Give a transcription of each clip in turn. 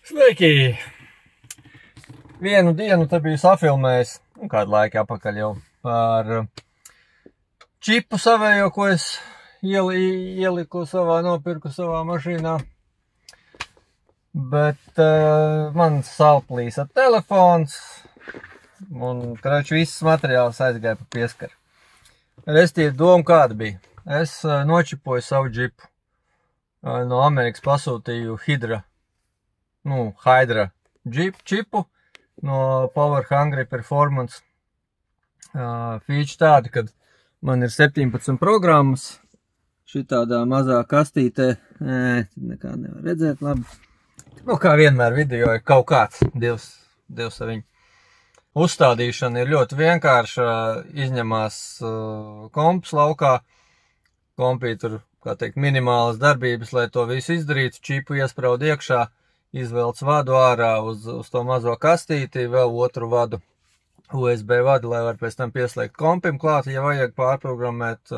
Sveiki! Vienu dienu te biju safilmējis, kādu laiku apakaļ jau, par čipu savējo, ko es ieliku nopirku savā mašīnā. Bet man salplīsa telefons un, kraču, viss materiāls aizgāja pa pieskaru. Restīvi doma kāda bija. Es nočipoju savu džipu. No Amerikas pasūtīju Hydra čipu no Power Hungry Performance. Feature tāda, kad man ir 17 programmas, šitādā mazā kastītē, nekā nevar redzēt labi. Kā vienmēr video ir kaut kāds, Dievs ar viņu. Uzstādīšana ir ļoti vienkārša, izņemās komps laukā, kompī tur, kā teikt, minimālas darbības, lai to visu izdarītu, čipu iespraud iekšā, izvelc vadu ārā uz to mazo kastīti, vēl otru vadu, USB vadu, lai var pēc tam pieslēgt kompim klāt, ja vajag pārprogrammēt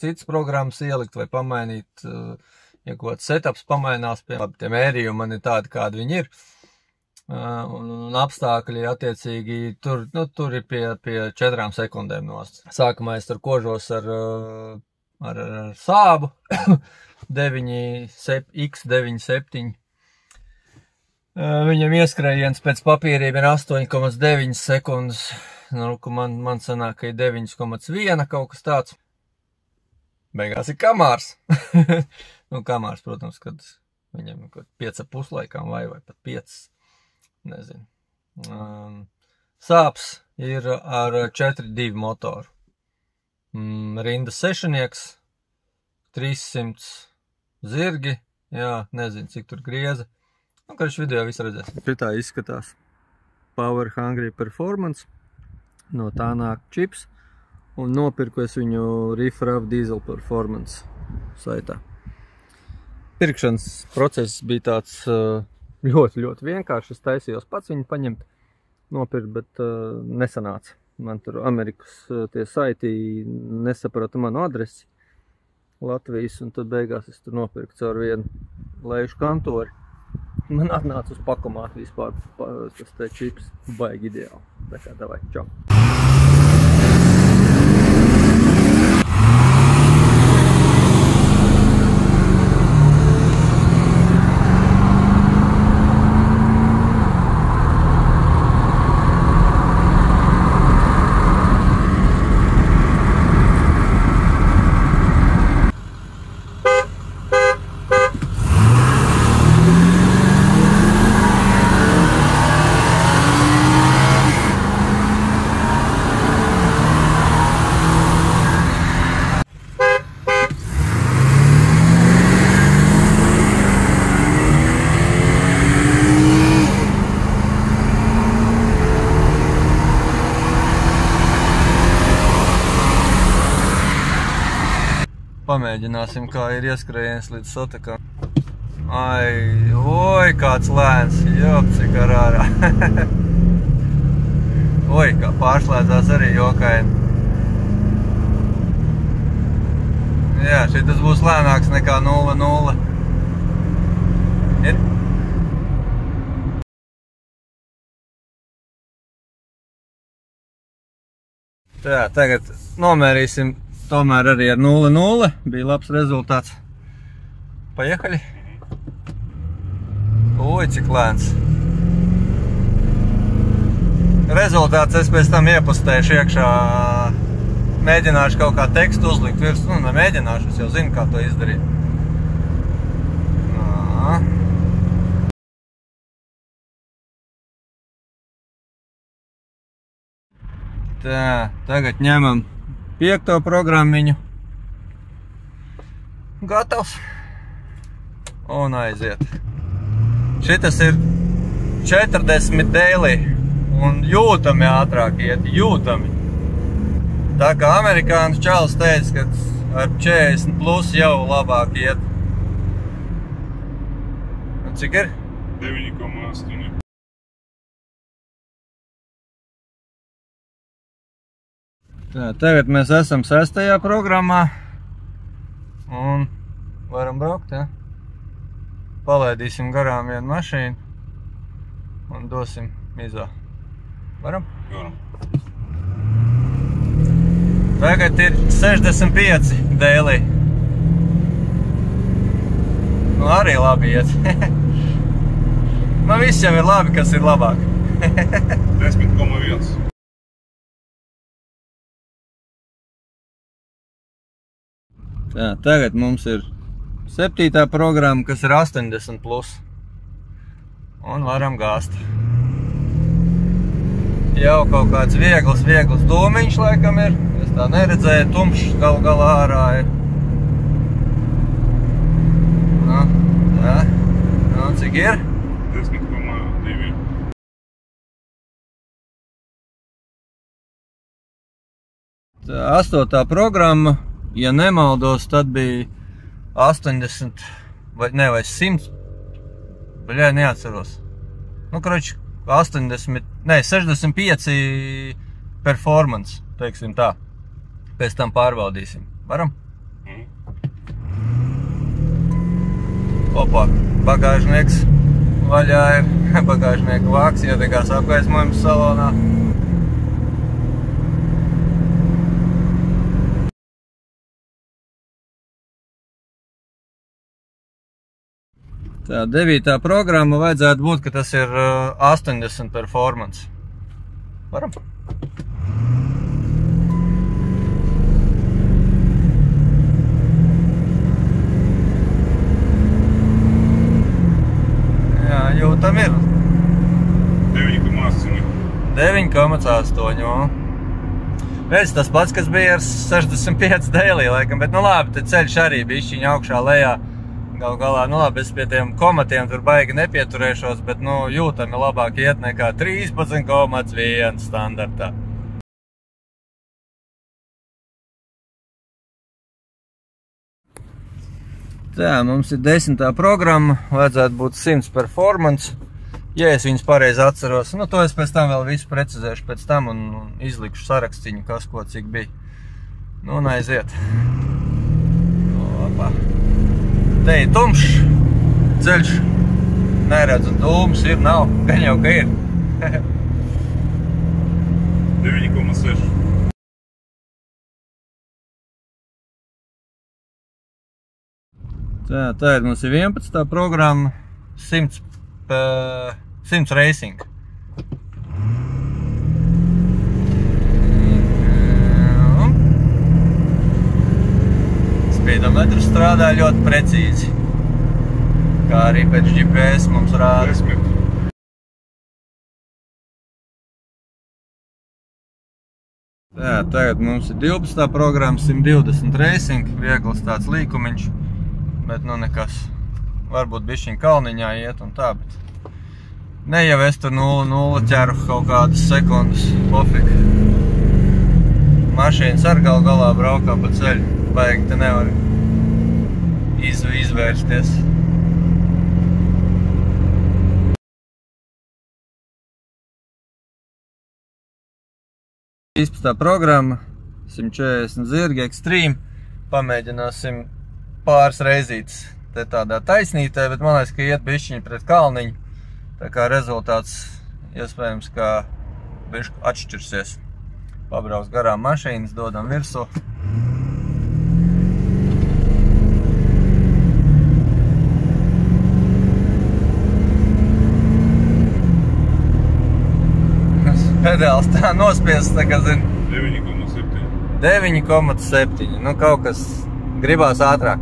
citas programmas ielikt vai pamainīt, ja kaut kāds setups pamainās, labi, tie mērījumi man ir tādi, kādi viņi ir, un apstākļi attiecīgi tur ir pie 4 sekundēm nost. Sākumā es tur kožos ar sābu X97. Viņam ieskrējiens pēc papīriem ir 8,9 sekundes, man sanāk, ka ir 9,1 kaut kas tāds. Beigās ir kamārs. Kamārs, protams, kad viņam 5,5 laikam vai pat 5, nezinu. Sāps ir ar 4.2 motoru. Rinda sešanieks, 300 zirgi, jā, nezinu, cik tur grieza. Karš video visu redzēs. Šitā izskatās Power Hungry Performance, no tā nāk čips, un nopirku es viņu Riff-Raff Diesel Performance saitā. Pirkšanas process bija tāds ļoti vienkārši, es taisījos pats viņu paņemt, nopirkt, bet nesanāca. Man tur Amerikas tie saiti nesaprata manu adresi Latvijas, un tad beigās es tur nopirku caur vienu lejušu kantori. Man atnāca uz pakomātu vispār tas te čips, baigi ideāli. Tā kā davai, čau! Pamēģināsim, kā ir ieskrējiens līdz satakam. Oi, kāds lēns, jop, cik ar ārā. Oi, kā pārslēdzās arī jokaini. Jā, šitas būs lēnāks nekā 0,0. Ir? Tā, tagad nomērīsim. Tomēr arī ar 0,0 bija labs rezultāts. Paiehaļi. Oi, cik lēns. Rezultāts es pēc tam iepostēšu iekšā. Mēģināšu kaut kā tekstu uzlikt virs. Nemēģināšu, es jau zinu, kā to izdarīt. Tā, tagad ņemam 5. programmiņu. Gatavs. Un aiziet. Šitas ir 40 daily. Un jūtami ātrāk iet. Jūtami. Tā kā amerikāņu čalis teica, ka ar 40 plus jau labāk iet. Un cik ir? 9,8. Tā, tagad mēs esam 6. programmā un varam braukt, ja? Palaidīsim garām vienu mašīnu. un dosim mizā. Varam? Varam. Tagad ir 65 dēlī. Nu, arī labi iet. Nu, viss jau ir labi, kas ir labāk. 10,1. Tā, tagad mums ir 7. programma, kas ir 80 plus. Un varam gāzt. Jau kaut kāds viegls dūmiņš laikam ir. Es tā neredzēju, tumšs galā ārā ir. Nu, tā. Nu, cik ir? 10,2. Tā, 8. programma, ja nemaldos, tad bija 80 vai 100. Baļai neatceros. Nu, kroči, 65 performance, teiksim tā. Pēc tam pārbaudīsim. Varam? Opa, bagāžnieks vaļā ir. Bagāžnieka vāks ietekās apgaismojums salonā. Tā, 9. programma vajadzētu būt, ka tas ir 80 performance. Varam? Jā, jūtam ir. 9,8. 9,8. Redz, tas pats, kas bija ar 65 dēlī, laikam, bet nu labi, te ceļš arī bišķiņ augšā lejā. Galu galā, nu labi, es pie tiem komatiem tur baigi nepieturēšos, bet nu jūtami labāk iet nekā 13,1 standartā. Tā, mums ir 10. programma, vajadzētu būt 100 performance. Ja es viņus pareizi atceros, nu to es pēc tam vēl visu precizēšu pēc tam un izlikšu sarakstīņu, kas ko cik bija. Nu un aiziet. Opa. Te ir tumšs ceļš, neredzu dūmus, ir, nav, gan jau ka ir. 9,6. Tā ir mums ir 11. programma, 100 racing. Speedometrs strādā ļoti precīzi, kā arī pēc GPS mums rāda. 10. Tā, tagad mums ir 12. programma, 120 racing, viegls tāds līkumiņš, bet nu nekas. Varbūt bišķiņ kalniņā iet un tā, bet ne jau es tur 0,0 ķeru kaut kādas sekundes, pofik. Mašīnas ar galā braukā pa ceļu. Baigi te nevar izvērsties. Īspastā programma, 140 zirgi Extreme. Pamēģināsim pāris reizītes te tādā taisnītē, bet man liekas, ka iet bišķiņi pret kalniņu. Tā kā rezultāts iespējams, ka bišķi atšķirsies. Pabrauc garām mašīnas, dodam virsū. Pedāls tā nospiests, tā kā zin. 9,7. 9,7. Nu, kaut kas gribās ātrāk.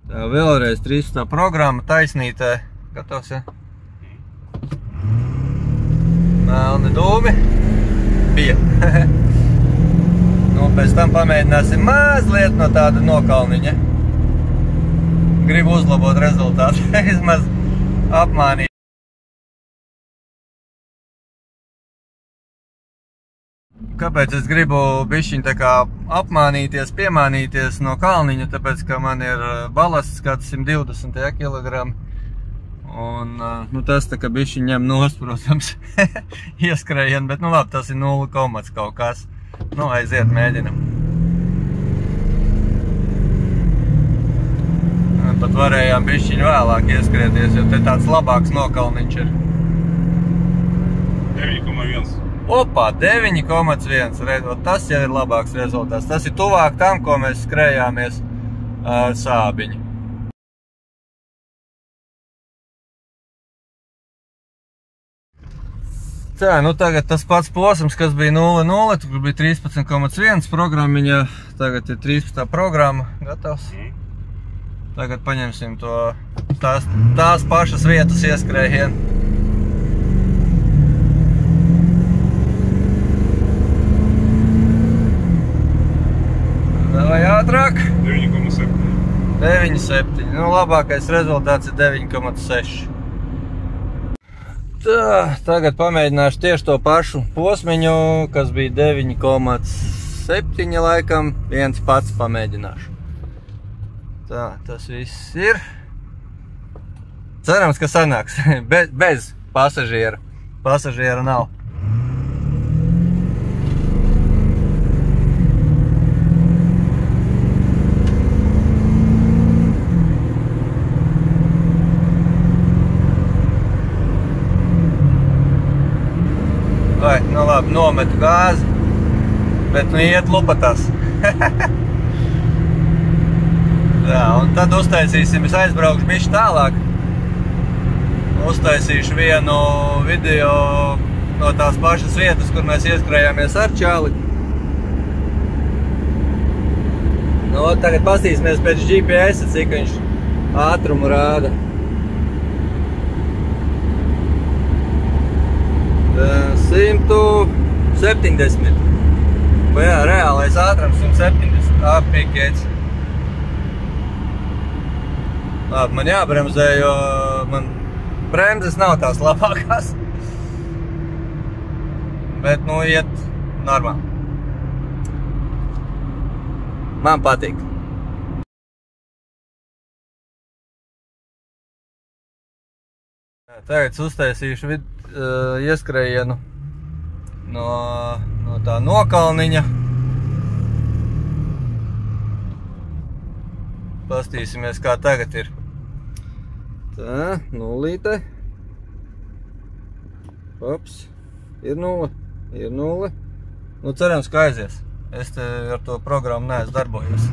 Tā vēlreiz 13. programma, taisnītē. Gatavs, ja? Melni dūmi. Bija. Nu, pēc tam pamēģināsim mazliet no tāda nokalniņa. Gribu uzlabot rezultātu. Vismaz apmānīt. Kāpēc es gribu bišķiņ tā kā apmānīties, piemānīties no kalniņa, tāpēc, ka man ir balasts kāds 120 kg. Un, nu, tas tā kā bišķiņ ņem nost, protams, ieskrējien, bet, nu, labi, tas ir 0, kaut kas. Nu, aiziet, mēģinam. pat varējām bišķiņu vēlāk ieskrieties, jo te tāds labāks nokalniņš ir. 9,1. Opā, 9,1. Tas jau ir labāks rezultāts. Tas ir tuvāk tam, ko mēs skrējāmies ar Sābiņu. Tā, nu tagad tas pats posms, kas bija 0,0, tur bija 13,1 programmiņa, tagad ir 13. programma, gatavs. Tagad paņemsim tās pašas vietas ieskrējienu. Vai ātrāk? 9,7. 9,7. Nu, labākais rezultāts ir 9,6. Tā, tagad pamēģināšu tieši to pašu posmiņu, kas bija 9,7 laikam, viens pats pamēģināšu. Tā, tas viss ir. Cerams, ka sanāks, bez pasažiera. Pasažiera nav. Vai, nu labi, nometu gāzi, bet nu iet lupatās. Tā, un tad uztaisīsim, es aizbraukšu bišķi tālāk. Uztaisīšu vienu video no tās pašas vietas, kur mēs ieskrējāmies ar Čāli. Nu, tagad pastīsimies pēc GPS, cik viņš ātrumu rāda. 170. Vai jā, reālais ātrums 170. Apīkēts. Labi, man jābremzē, jo man bremzes nav tās labākās. Bet, nu, iet normāli. Man patīk. Tagad uztaisīšu ieskrējienu no tā nokalniņa. Pastīsimies, kā tagad ir. Tā, nulīte. Ops, ir 0, ir 0. Nu, cerams, ka aizies. Es te ar to programmu neesmu darbojies.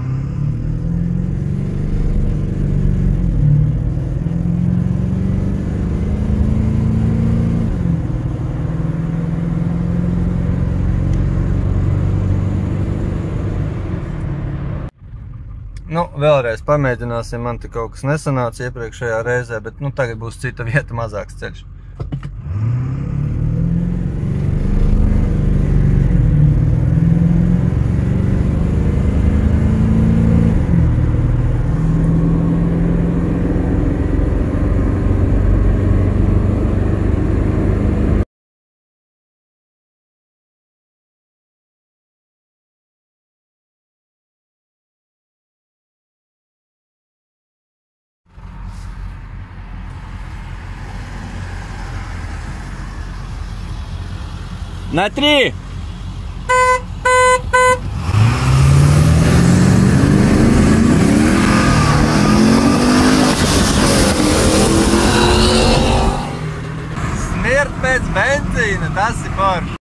Nu, vēlreiz pamēģināsim, man te kaut kas nesanāca iepriekšējā reizē, bet nu tagad būs cita vieta, mazāks ceļš. На 3!